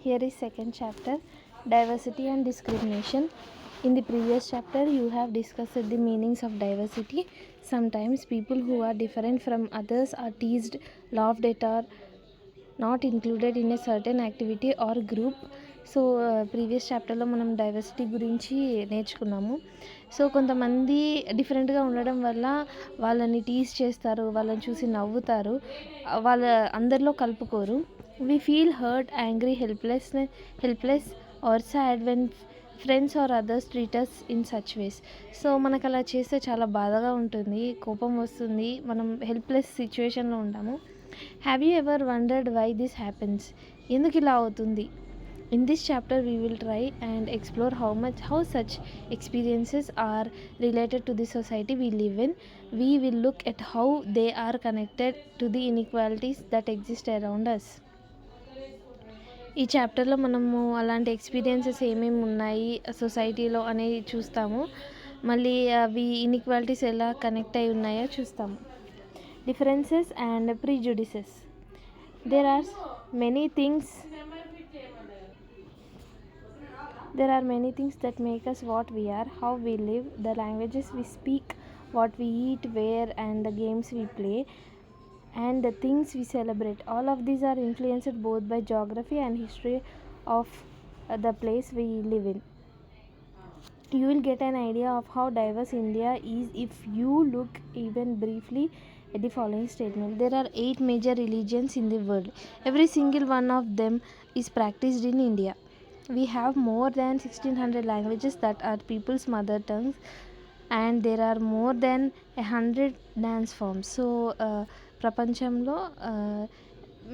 Here is second chapter, diversity and discrimination. In the previous chapter, you have discussed the meanings of diversity. Sometimes people who are different from others are teased, laughed at, or not included in a certain activity or group. So previous చాప్టర్లో మనం diversity గురించి నేర్చుకున్నాము. So కొంతమంది డిఫరెంట్గా ఉండడం వల్ల వాళ్ళని tease చేస్తారు, వాళ్ళని చూసి నవ్వుతారు, వాళ్ళ అందరిలో కలుపుకోరు. We feel hurt, angry, helpless or sad when friends or others treat us in such ways. So మనకు అలా చేస్తే చాలా బాధగా ఉంటుంది, కోపం వస్తుంది, మనం హెల్ప్లెస్ సిచ్యువేషన్లో ఉంటాము. Have you ever wondered why this happens? ఎందుకు ఇలా అవుతుంది? In this chapter we will try and explore how such experiences are related to the society we live in. We will look at how they are connected to the inequalities that exist around us. ఈ చాప్టర్లో మనము అలాంటి experiences ఏమేమి ఉన్నాయి సొసైటీలో అనేది చూస్తాము. మళ్ళీ అవి ఇన్ఈక్వాలిటీస్ ఎలా కనెక్ట్ అయి ఉన్నాయో చూస్తాము. Differences and prejudices. There are many things that make us what we are, how we live, the languages we speak, what we eat, wear, and the games we play, and the things we celebrate. All of these are influenced both by geography and history of the place we live in. You will get an idea of how diverse India is if you look even briefly at the following statement. There are 8 major religions in the world. Every single one of them is practiced in India. We have more than 1600 languages that are people's mother tongues, and there are more than 100 dance forms. So ప్రపంచంలో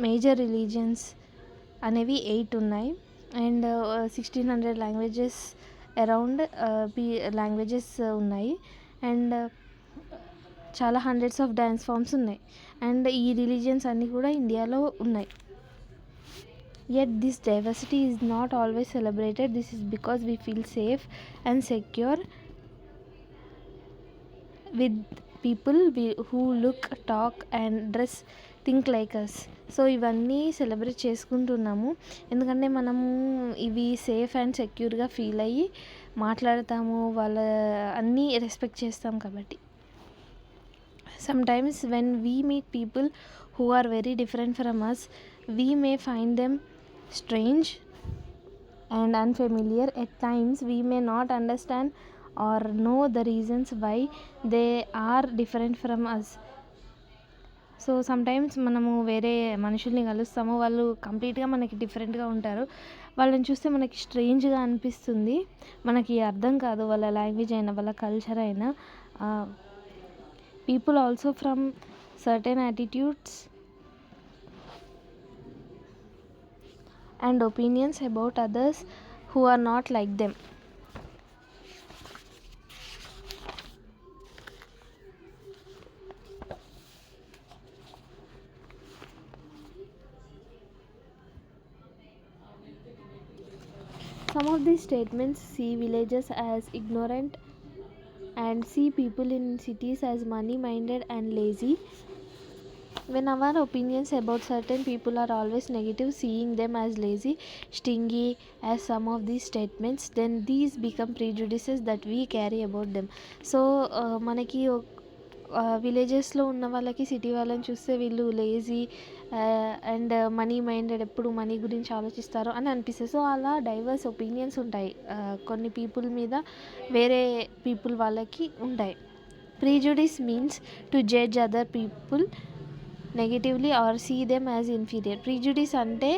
major religions అనేవి 8 ఉన్నాయి, and 1600 languages around languages ఉన్నాయి, and చాలా hundreds of dance forms ఉన్నాయి, and ఈ religions అన్నీ కూడా ఇండియాలో ఉన్నాయి. Yet this diversity is not always celebrated. This is because we feel safe and secure with people who look, talk and dress, think like us. So ఇవన్నీ celebrate చేసుకుంటున్నాము ఎందుకంటే మనము ఇవి సేఫ్ అండ్ సెక్యూర్గా ఫీల్ అయ్యి మాట్లాడతాము, వాళ్ళ అన్నీ రెస్పెక్ట్ చేస్తాం కాబట్టి. Sometimes when we meet people who are very different from us, we may find them strange and unfamiliar. At times we may not understand or know the reasons why they are different from us. So sometimes మనము వేరే మనుషుల్ని కలుస్తాము, వాళ్ళు కంప్లీట్గా మనకి డిఫరెంట్గా ఉంటారు, వాళ్ళని చూస్తే మనకి స్ట్రేంజ్గా అనిపిస్తుంది, మనకి అర్థం కాదు వాళ్ళ లాంగ్వేజ్ అయినా వాళ్ళ కల్చర్ అయినా. People also from certain attitudes and opinions about others who are not like them. Some of these statements see villagers as ignorant and see people in cities as money-minded and lazy. When our opinions about certain people are always negative, seeing them as lazy, stingy as some of these statements, then these become prejudices that we carry about them. So మనకి విలేజెస్లో ఉన్న వాళ్ళకి city వాళ్ళని చూస్తే వీళ్ళు lazy and money minded, ఎప్పుడు money గురించి ఆలోచిస్తారు అని అనిపిస్తుంది. సో అలా డైవర్స్ ఒపీనియన్స్ ఉంటాయి కొన్ని పీపుల్ మీద, వేరే పీపుల్ వాళ్ళకి ఉంటాయి. Prejudice means to judge other people negatively or see them as inferior. Prejudice అంటే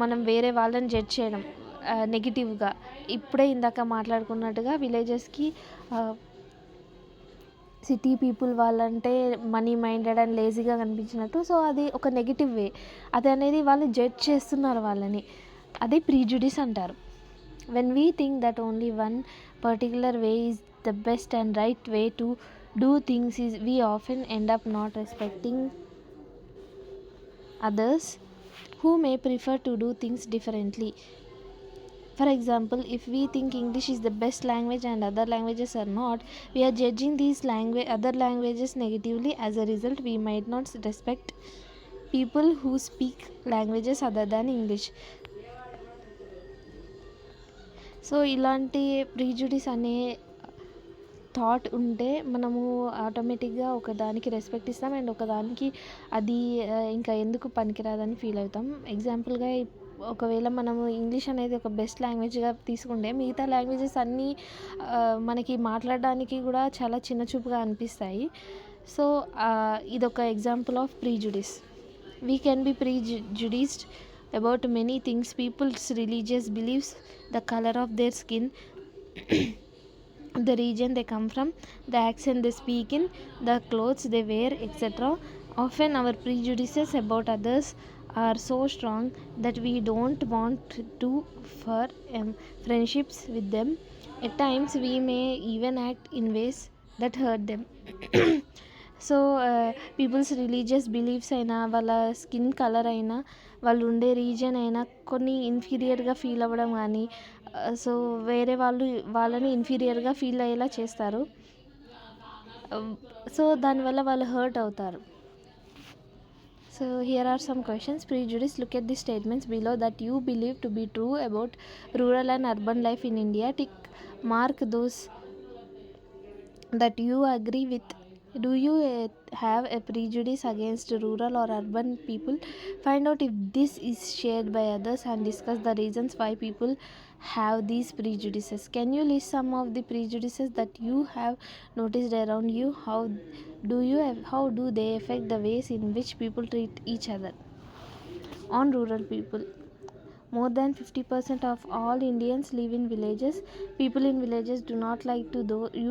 మనం వేరే వాళ్ళని జడ్జ్ చేయడం నెగిటివ్గా. ఇప్పుడే ఇందాక మాట్లాడుకున్నట్టుగా విలేజెస్కి సిటీ పీపుల్ వాళ్ళంటే మనీ మైండెడ్ అండ్ లేజీగా కనిపించినట్టు, సో అది ఒక నెగిటివ్ వే, అది అనేది వాళ్ళు జడ్జ్ చేస్తున్నారు వాళ్ళని, అది ప్రిజుడిస్ అంటారు. When we think that only one particular way is the best and right way to do things is we often end up not respecting others who may prefer to do things differently. For example, if we think English is the best language and other languages are not, we are judging these other languages negatively. As a result, we might not respect people who speak languages other than English. So ఇలాంటి ప్రీజుడిస్ అనే thought ఉంటే మనము ఆటోమేటిక్గా ఒకదానికి respect ఇస్తాం and ఒకదానికి అది ఇంకా ఎందుకు పనికిరాదని ఫీల్ అవుతాం. ఎగ్జాంపుల్గా ఒకవేళ మనము ఇంగ్లీష్ అనేది ఒక బెస్ట్ లాంగ్వేజ్గా తీసుకుంటే మిగతా లాంగ్వేజెస్ అన్నీ మనకి మాట్లాడడానికి కూడా చాలా చిన్న చూపుగా అనిపిస్తాయి. సో ఇదొక example of prejudice. We can be prejudiced about many things: people's religious beliefs, the color of their skin, the region they come from, the accent they speak in, the clothes they wear, etc. Often our prejudices about others are so strong that we don't want to for friendships with them. At times we may even act in ways that hurt them. So people's religious beliefs అయినా, వాళ్ళ skin colour అయినా, వాళ్ళు ఉండే reason అయినా కొన్ని ఇన్ఫీరియర్గా feel అవ్వడం కానీ, so వేరే వాళ్ళని ఇన్ఫీరియర్గా ఫీల్ అయ్యేలా చేస్తారు. సో దానివల్ల వాళ్ళు హర్ట్ అవుతారు. So here are some questions. Prejudice. Look at the statements below that you believe to be true about rural and urban life in India. Tick mark those that you agree with. Do you have a prejudice against rural or urban people? Find out if this is shared by others and discuss the reasons why people have these prejudices. Can you list some of the prejudices that you have noticed around you? How do they affect the ways in which people treat each other? On rural people. More than 50% of all Indians live in villages. People in villages do not like to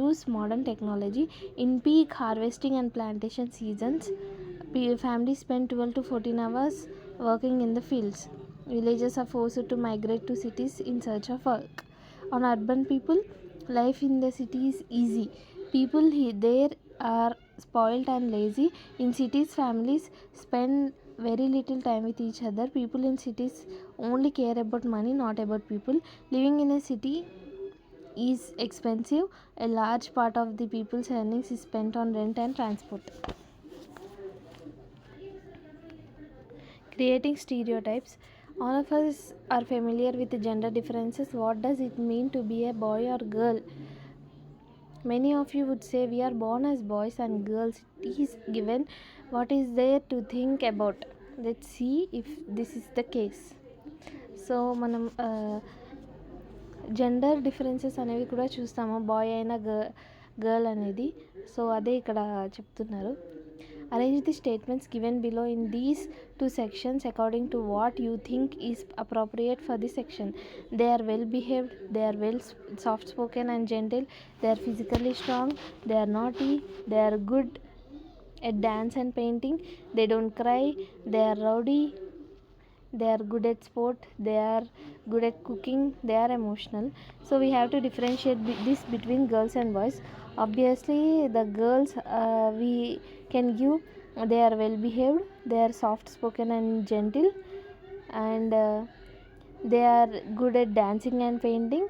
use modern technology. In peak harvesting and plantation seasons, families spend 12 to 14 hours working in the fields. Villagers are forced to migrate to cities in search of work. On urban people, life in the city is easy. People there are spoiled and lazy. In cities, families spend very little time with each other. People in cities only care about money, not about people. Living in a city is expensive. A large part of the people's earnings is spent on rent and transport. Creating stereotypes. All of us are familiar with gender differences. What does it mean to be a boy or girl? Many of you would say we are born as boys and girls. It is given. What is there to think about? Let's see if this is the case. So మనం gender differences అనేవి కూడా చూస్తాము, bye అయినా girl అనేది. So అదే ఇక్కడ చెప్తున్నారు. Arrange the statements given below in these two sections according to what you think is appropriate for the section. They are well behaved, they are well soft spoken and gentle, they are physically strong, they are naughty, they are good at dance and painting, they don't cry, they are rowdy, they are good at sport, they are good at cooking, they are emotional. So we have to differentiate this between girls and boys. Obviously the girls we can give, they are well behaved, they are soft spoken and gentle, and they are good at dancing and painting,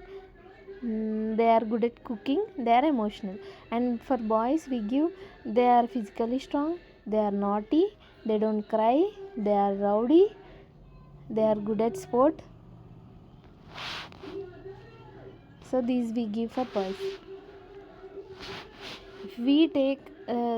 they are good at cooking, they are emotional. And for boys we give, they are physically strong, they are naughty, they don't cry, they are rowdy, they are good at sport. So these we give for boys. If we take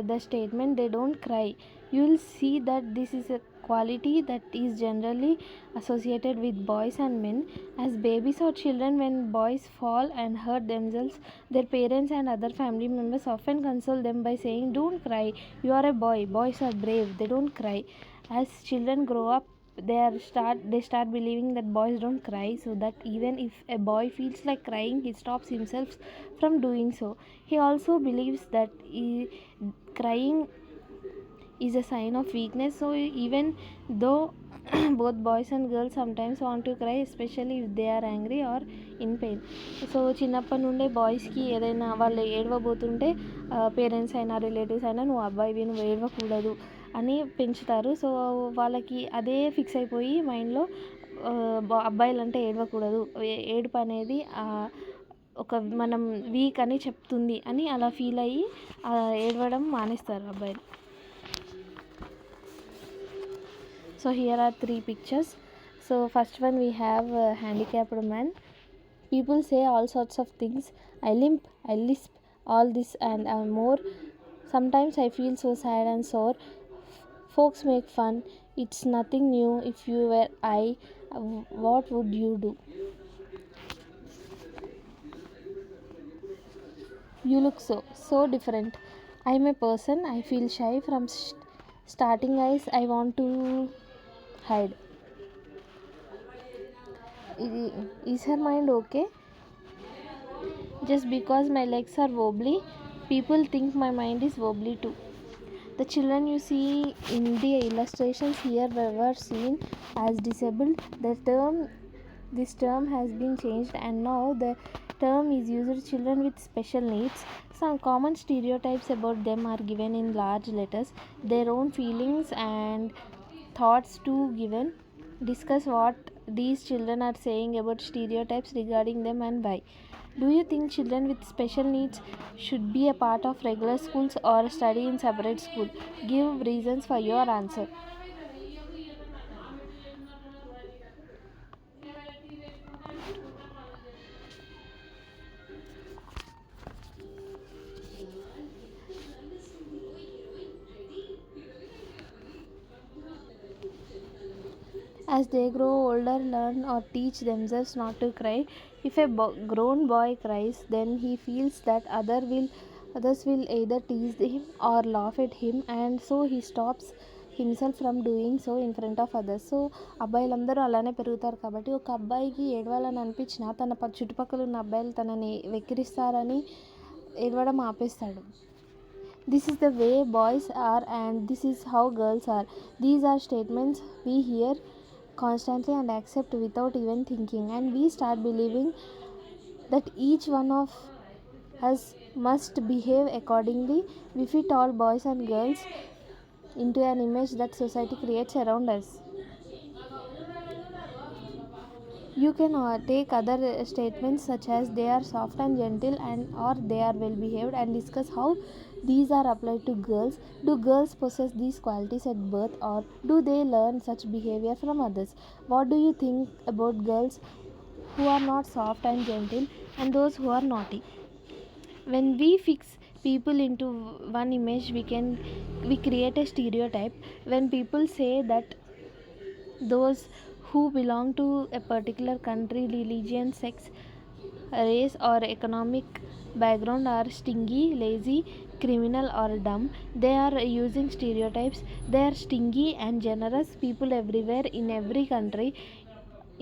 the statement they don't cry, you will see that this is a quality that is generally associated with boys and men. As babies or children, when boys fall and hurt themselves, their parents and other family members often console them by saying, "Don't cry, you are a boy, boys are brave, they don't cry." As children grow up, they start believing that boys don't cry, so that even if a boy feels like crying, he stops himself from doing so. He also believes that crying is a sign of weakness. So even though both boys and girls sometimes want to cry, especially if they are angry or in pain. So చిన్నప్పటి నుండే బాయ్స్కి ఏదైనా వాళ్ళు ఏడవబోతుంటే parents అయినా relatives అయినా నువ్వు అబ్బాయివి, నువ్వు ఏడవకూడదు అని పెంచుతారు. సో వాళ్ళకి అదే ఫిక్స్ అయిపోయి మైండ్లో అబ్బాయిలు అంటే ఏడవకూడదు, ఏడుపు అనేది ఒక మనం వీక్ అని చెప్తుంది అని అలా ఫీల్ అయ్యి ఏడవడం మానేస్తారు అబ్బాయిలు. So here are 3 pictures. So first one we have a handicapped man. People say all sorts of things. I limp, I lisp, all this and more. Sometimes I feel so sad and sore. Folks make fun. It's nothing new. If you were I, what would you do? You look so different. I'm a person. I feel shy from starting eyes. I want to hide. Is her mind okay? Just because my legs are wobbly, people think my mind is wobbly too. The children you see in the illustrations here were seen as disabled. This term has been changed and now the term is used children with special needs. Some common stereotypes about them are given in large letters. Their own feelings and thoughts too given. Discuss what these children are saying about stereotypes regarding them and why. Do you think children with special needs should be a part of regular schools or study in separate school? Give reasons for your answer. As they grow older, learn or teach themselves not to cry. If a grown boy cries, then he feels that others will either tease him or laugh at him, and so he stops himself from doing so in front of others. So అబ్బాయిలందరూ అలానే పెరుగుతారు కాబట్టి ఒక అబ్బాయికి ఏడవాలని అనిపించినా తన చుట్టుపక్కల ఉన్న అబ్బాయిలు తనని వెక్కిరిస్తారని ఏడవడం ఆపేస్తాడు. This is the way boys are and this is how girls are. These are statements we hear constantly and accept without even thinking, and we start believing that each one of us must behave accordingly. We fit all boys and girls into an image that society creates around us. You can take other statements such as they are soft and gentle and or they are well behaved and discuss how these are applied to girls. Do girls possess these qualities at birth or do they learn such behavior from others? What do you think about girls who are not soft and gentle and those who are naughty? When we fix people into one image, we create a stereotype. When people say that those who belong to a particular country, religion, sex, race or economic background are stingy, lazy, criminal or dumb, they are using stereotypes. They are stingy and generous people everywhere, in every country,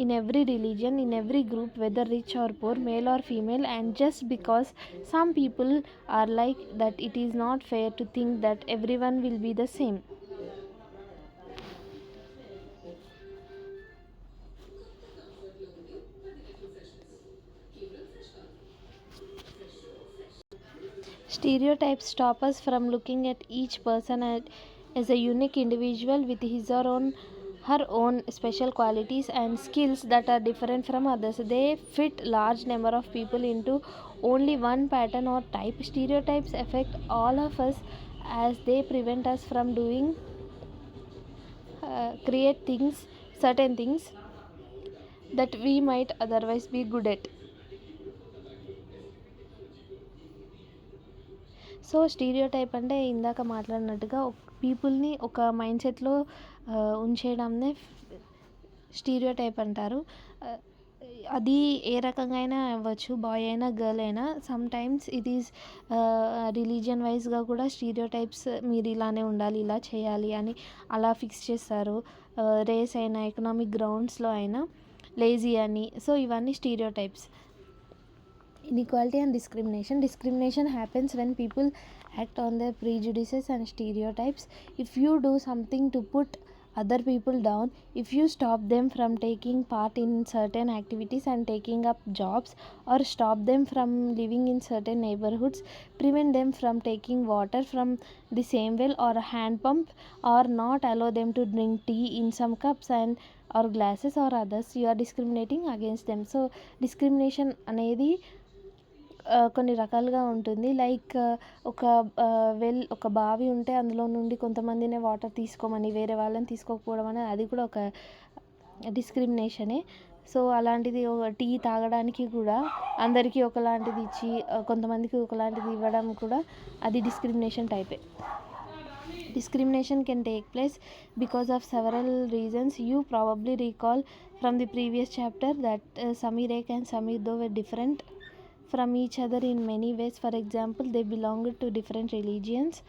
in every religion, in every group, whether rich or poor, male or female. And just because some people are like that, it is not fair to think that everyone will be the same. Stereotypes stop us from looking at each person as a unique individual with his or her own special qualities and skills that are different from others. They fit large number of people into only one pattern or type. Stereotypes affect all of us as they prevent us from doing create certain things that we might otherwise be good at. So stereotype అంటే ఇందాక మాట్లాడినట్టుగా పీపుల్ని ఒక mind సెట్లో ఉంచేయడాన్ని stereotype అంటారు. అది ఏ రకంగా అయినా అవ్వచ్చు, బాయ్ అయినా గర్ల్ అయినా. Some times it is religion వైజ్గా కూడా స్టీరియోటైప్స్, మీరు ఇలానే ఉండాలి, ఇలా చేయాలి అని అలా ఫిక్స్ చేస్తారు. రేస్ అయినా, ఎకనామిక్ గ్రౌండ్స్లో అయినా, లేజీ అని. సో ఇవన్నీ stereotypes. Inequality and discrimination. Discrimination happens when people act on their prejudices and stereotypes. If you do something to put other people down, if you stop them from taking part in certain activities and taking up jobs, or stop them from living in certain neighborhoods, prevent them from taking water from the same well or a hand pump, or not allow them to drink tea in some cups and or glasses or others, you are discriminating against them. So discrimination అనేది కొన్ని రకాలుగా ఉంటుంది. Like ఒక బావి ఉంటే అందులో నుండి కొంతమందినే water తీసుకోమని వేరే వాళ్ళని తీసుకోకపోవడం అనేది అది కూడా ఒక డిస్క్రిమినేషనే. సో అలాంటిది టీ తాగడానికి కూడా అందరికీ ఒకలాంటిది ఇచ్చి కొంతమందికి ఒకలాంటిది ఇవ్వడం కూడా అది డిస్క్రిమినేషన్ టైపే. Discrimination can take place because of several reasons. You probably recall from the previous chapter that Samir Ek and Samir Do were different from each other in many ways. For example, they belonged to different religions.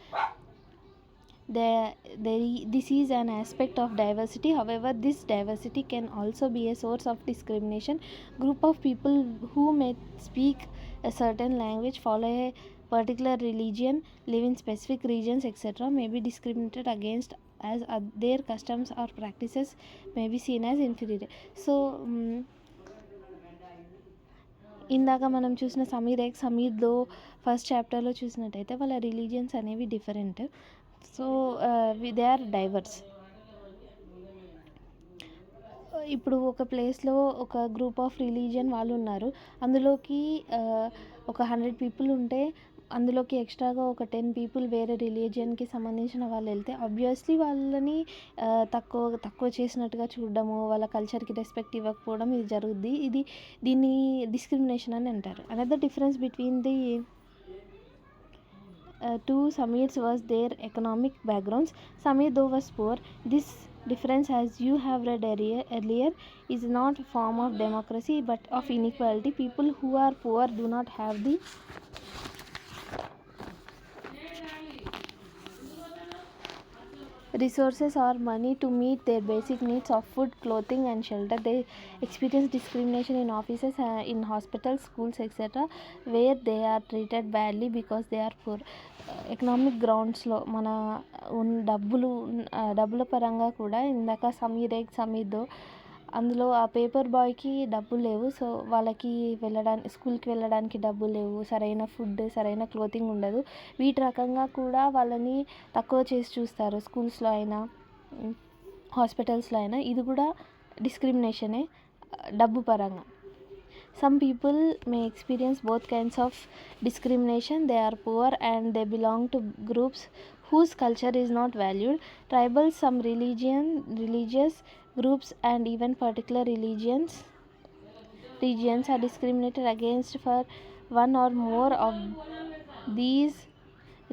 This is an aspect of diversity. However, this diversity can also be a source of discrimination. Group of people who may speak a certain language, follow a particular religion, live in specific regions, etc., may be discriminated against as their customs or practices may be seen as inferior. So ఇందాక మనం చూసిన సమీర్ ఎక్ సమీర్ దో first చాప్టర్లో చూసినట్టయితే వాళ్ళ religions అనేవి different. So they are diverse. ఇప్పుడు ఒక ప్లేస్లో ఒక గ్రూప్ ఆఫ్ రిలీజియన్ వాళ్ళు ఉన్నారు, అందులోకి ఒక 100 పీపుల్ ఉంటే అందులోకి ఎక్స్ట్రాగా ఒక 10 పీపుల్ వేరే రిలీజియన్కి సంబంధించిన వాళ్ళు వెళ్తే ఆబ్వియస్లీ వాళ్ళని తక్కువ చేసినట్టుగా చూడడము, వాళ్ళ కల్చర్కి రెస్పెక్ట్ ఇవ్వకపోవడం ఇది జరుగుద్ది. దీన్ని డిస్క్రిమినేషన్ అని అంటారు. Another difference between the two Samirs was their economic backgrounds. Samir though was poor. This difference, as you have read earlier, is not a form of democracy but of inequality. People who are poor do not have the resources or money to meet their basic needs of food, clothing and shelter. They experience discrimination in offices, in hospitals, schools, etc., where they are treated badly because they are poor. Economic గ్రౌండ్స్లో మన డబ్బుల పరంగా కూడా ఇందాక సమీర్ ఎక్ సమీర్ దో అందులో ఆ paper బాయ్కి డబ్బులు లేవు. సో వాళ్ళకి స్కూల్కి వెళ్ళడానికి డబ్బులు లేవు, సరైన ఫుడ్ సరైన క్లోతింగ్ ఉండదు. వీటి రకంగా కూడా వాళ్ళని తక్కువ చేసి చూస్తారు స్కూల్స్లో అయినా హాస్పిటల్స్లో అయినా. ఇది కూడా డిస్క్రిమినేషనే డబ్బు పరంగా. Some people may experience both kinds of discrimination. They are poor and they belong to groups whose culture is not valued. Tribal, some religious groups and even particular regions are discriminated against for one or more of these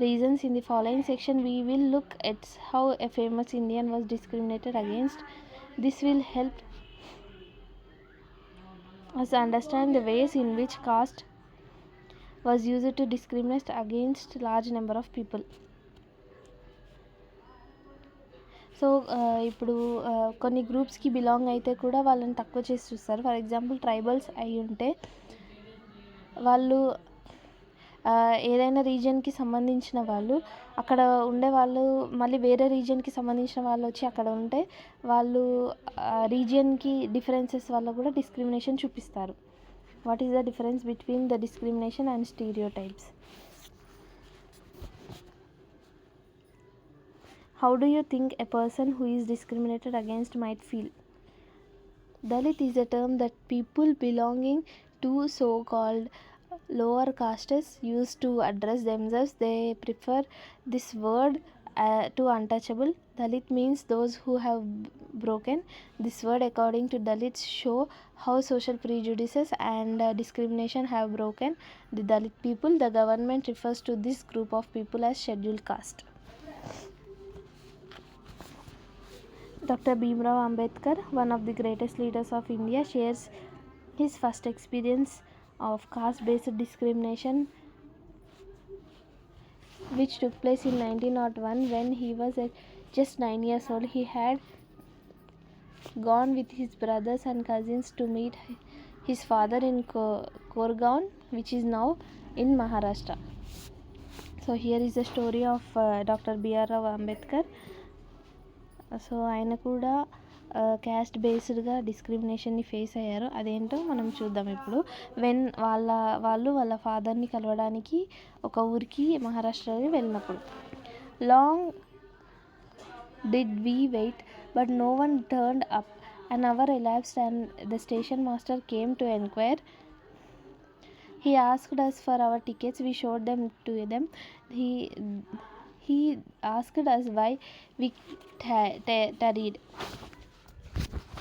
reasons. In the following section we will look at how a famous Indian was discriminated against. This will help us understand the ways in which caste was used to discriminate against large number of people. So ఇప్పుడు కొన్ని గ్రూప్స్కి belong అయితే కూడా వాళ్ళని తక్కువ చేసి చూస్తారు. For example tribals అయి ఉంటే వాళ్ళు ఏదైనా రీజియన్కి సంబంధించిన వాళ్ళు అక్కడ ఉండేవాళ్ళు మళ్ళీ వేరే రీజియన్కి సంబంధించిన వాళ్ళు వచ్చి అక్కడ ఉంటే వాళ్ళు రీజియన్కి డిఫరెన్సెస్ వల్ల కూడా డిస్క్రిమినేషన్ చూపిస్తారు. What is the difference between the discrimination and stereotypes? How do you think a person who is discriminated against might feel? Dalit is a term that people belonging to so-called lower castes use to address themselves. They prefer this word to untouchable. Dalit means those who have broken. This word, according to Dalits, show how social prejudices and discrimination have broken the Dalit people. The government refers to this group of people as scheduled caste. Dr. Bhimrao Ambedkar, one of the greatest leaders of India, shares his first experience of caste-based discrimination, which took place in 1901 when he was just 9 years old. He had gone with his brothers and cousins to meet his father in Koregaon, which is now in Maharashtra. So here is the story of Dr. B.R. Rao Ambedkar. So ఆయన కూడా caste బేస్డ్గా డిస్క్రిమినేషన్ని face అయ్యారు. అదేంటో మనం చూద్దాం ఇప్పుడు. వాళ్ళ ఫాదర్ని కలవడానికి ఒక ఊరికి మహారాష్ట్రకి వెళ్ళినప్పుడు, long did we wait but no one turned up. An hour elapsed and the station master came to inquire. He asked us for our tickets. We showed them to them. He asked us why we tarried.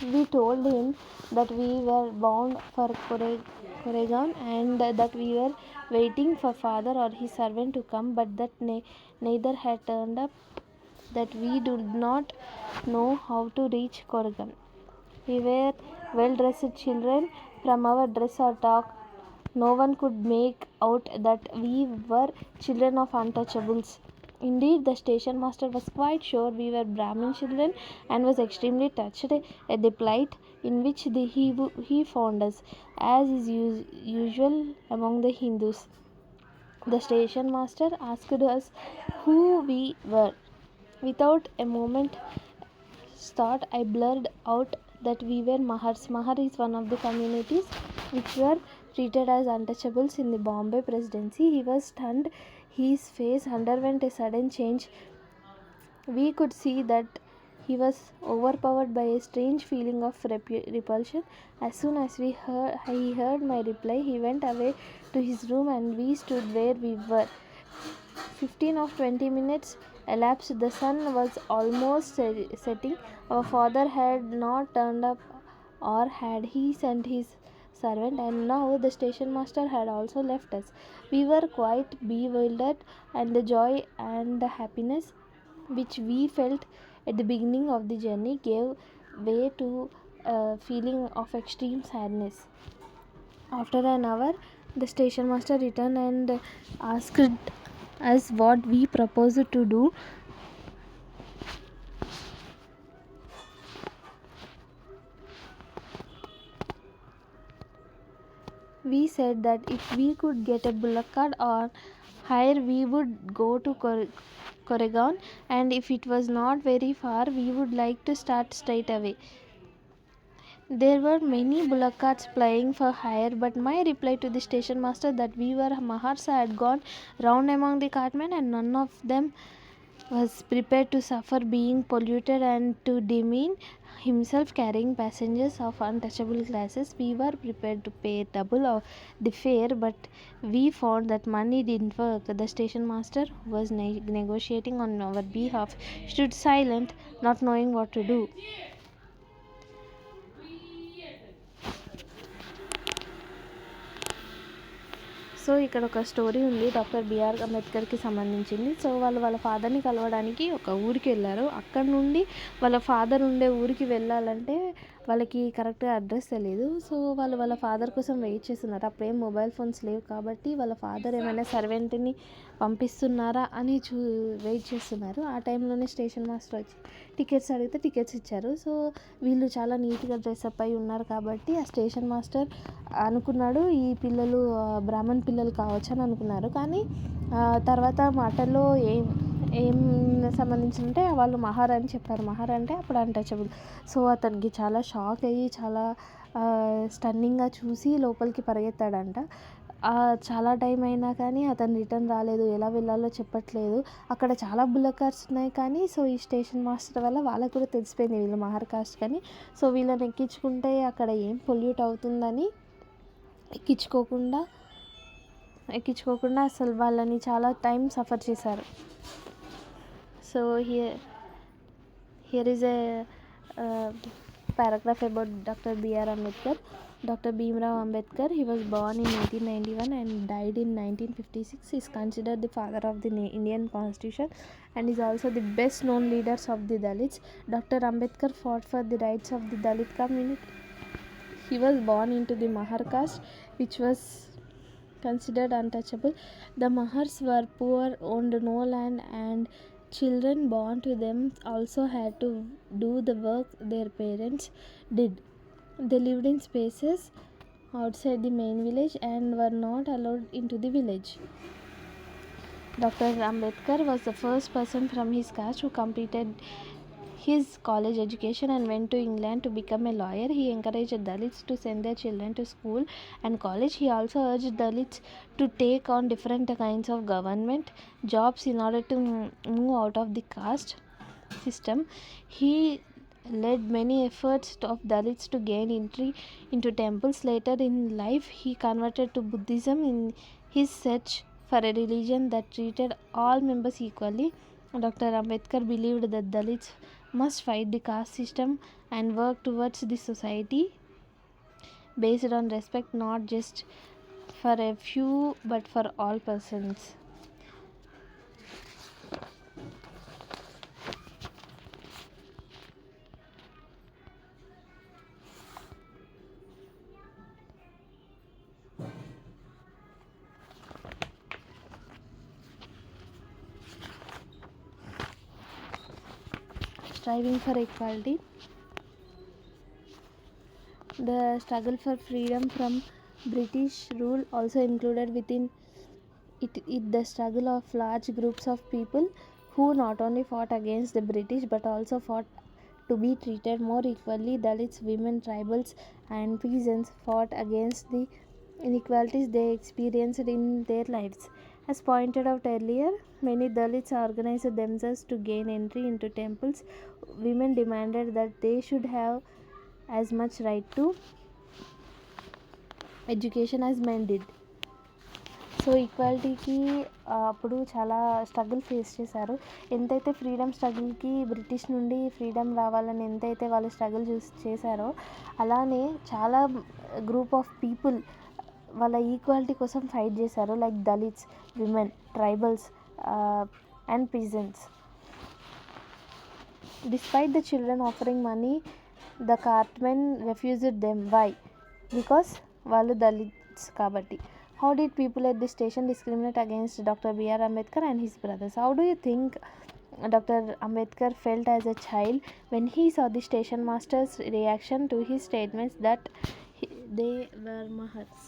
We told him that we were bound for Koregaon and that we were waiting for father or his servant to come, but that neither had turned up, that we did not know how to reach Koregaon. We were well-dressed children. From our dress or talk, no one could make out that we were children of untouchables. Indeed, the station master was quite sure we were Brahmin children and was extremely touched at the plight in which he found us, as is usual among the Hindus. The station master asked us who we were. Without a moment's thought, I blurted out that we were Mahars. Mahar is one of the communities which were treated as untouchables in the Bombay Presidency. He was stunned. His face underwent a sudden change. We could see that he was overpowered by a strange feeling of repulsion. As soon as he heard my reply, he went away to his room and we stood where we were. 15 or 20 minutes elapsed. The sun was almost setting. Our father had not turned up, or had he sent his servant, and now the station master had also left us. We were quite bewildered, and the joy and the happiness which we felt at the beginning of the journey gave way to a feeling of extreme sadness. After an hour, the station master returned and asked us what we proposed to do. We said that if we could get a bullock cart or hire, we would go to Koregaon, and if it was not very far, we would like to start straight away. There were many bullock carts plying for hire, but my reply to the station master that we were Mahars had gone round among the cartmen, and none of them was prepared to suffer being polluted and to demean himself carrying passengers of untouchable classes. We were prepared to pay double of the fare, but we found that money didn't work. The station master, who was negotiating on our behalf, stood silent, not knowing what to do. So ఇక్కడ ఒక story ఉంది doctor BR అంబేద్కర్కి సంబంధించింది. So వాళ్ళ ఫాదర్ని కలవడానికి ఒక ఊరికి వెళ్ళారు. అక్కడ నుండి వాళ్ళ ఫాదర్ ఉండే ఊరికి వెళ్ళాలంటే వాళ్ళకి కరెక్ట్గా అడ్రస్ తెలియదు. సో వాళ్ళ ఫాదర్ కోసం వెయిట్ చేస్తున్నారు. అప్పుడేం మొబైల్ ఫోన్స్ లేవు కాబట్టి వాళ్ళ ఫాదర్ ఏమైనా సర్వెంట్ని పంపిస్తున్నారా అని వెయిట్ చేస్తున్నారు. ఆ టైంలోనే స్టేషన్ మాస్టర్ వచ్చి టికెట్స్ అడిగితే టికెట్స్ ఇచ్చారు. సో వీళ్ళు చాలా నీట్గా డ్రెస్అప్ అయి ఉన్నారు కాబట్టి ఆ స్టేషన్ మాస్టర్ అనుకున్నాడు ఈ పిల్లలు బ్రాహ్మణ్ పిల్లలు కావచ్చు అని అనుకున్నారు. కానీ తర్వాత మాటల్లో ఏం సంబంధించిందంటే వాళ్ళు మహార్ అని చెప్పారు. మహార్ అంటే అప్పుడు అన్టచబుల్. సో అతనికి చాలా షాక్ అయ్యి చాలా స్టన్నింగ్గా చూసి లోపలికి పరిగెత్తాడంట. చాలా టైం అయినా కానీ అతను రిటర్న్ రాలేదు. ఎలా వెళ్ళాలో చెప్పట్లేదు. అక్కడ చాలా బుల్లక్ కార్స్ ఉన్నాయి కానీ సో ఈ స్టేషన్ మాస్టర్ వల్ల వాళ్ళకు కూడా తెలిసిపోయింది వీళ్ళు మహార్ కాస్ట్ కానీ. సో వీళ్ళని ఎక్కించుకుంటే అక్కడ ఏం పొల్యూట్ అవుతుందని ఎక్కించుకోకుండా అసలు వాళ్ళని చాలా టైం సఫర్ చేశారు. So here is a paragraph about Dr. B.R. Ambedkar. Dr. Bhimrao Ambedkar, he was born in 1891 and died in 1956. He is considered the father of the Indian Constitution and is also the best known leaders of the Dalits. Dr. Ambedkar fought for the rights of the Dalit community. He was born into the Mahar caste, which was considered untouchable. The Mahars were poor, owned no land, and children born to them also had to do the work their parents did. They lived in spaces outside the main village and were not allowed into the village. Dr. Ambedkar was the first person from his caste who completed his college education and went to England to become a lawyer. He encouraged Dalits to send their children to school and college. He also urged Dalits to take on different kinds of government jobs in order to move out of the caste system. He led many efforts of Dalits to gain entry into temples. Later in life, he converted to Buddhism in his search for a religion that treated all members equally. Dr. Ambedkar believed that Dalits must fight the caste system and work towards the society based on respect, not just for a few but for all persons. Striving for equality. The struggle for freedom from British rule also included within it the struggle of large groups of people who not only fought against the British but also fought to be treated more equally. Dalits, women, tribals, and peasants fought against the inequalities they experienced in their lives. As pointed out earlier, many Dalits organized themselves to gain entry into temples. Women demanded that they should have as much right to education as men did. So ఈక్వాలిటీకి అప్పుడు చాలా struggle face చేశారు. ఎంతైతే freedom స్ట్రగుల్కి British నుండి freedom రావాలని ఎంతైతే వాళ్ళు స్ట్రగుల్ చేశారో, అలానే చాలా గ్రూప్ ఆఫ్ పీపుల్ వాళ్ళ ఈక్వాలిటీ కోసం ఫైట్ చేశారు. Like Dalits, women, tribals and peasants. Despite the children offering money, the cartmen refused them. Why? Because వాళ్ళు దళిత్స్ కాబట్టి. How did people at the station discriminate against Dr. B.R. Ambedkar and his brothers? How do you think Dr. Ambedkar felt as a child when he saw the station master's reaction to his statements that they were Mahars?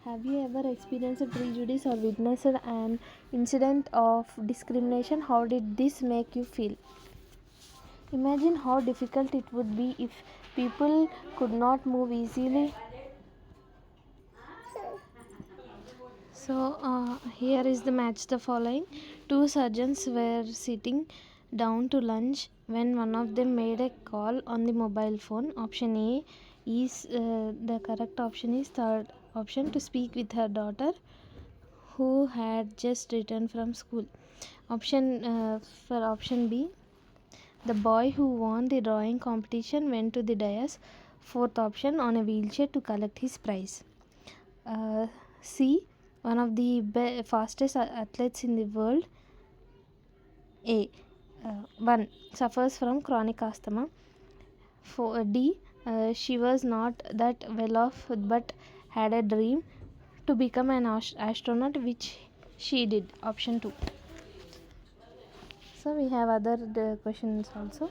Have you ever experienced prejudice or witnessed an incident of discrimination? How did this make you feel? Imagine how difficult it would be if people could not move easily. So here is the match the following. Two surgeons were sitting down to lunch when one of them made a call on the mobile phone. Option A is the correct option is third option, to speak with her daughter who had just returned from school. For option B, the boy who won the drawing competition went to the dais. Fourth option, on a wheelchair to collect his prize. C, one of the fastest athletes in the world. A, 1, suffers from chronic asthma. D, she was not that well off but had a dream to become an astronaut, which she did. Option 2. So we have other questions also.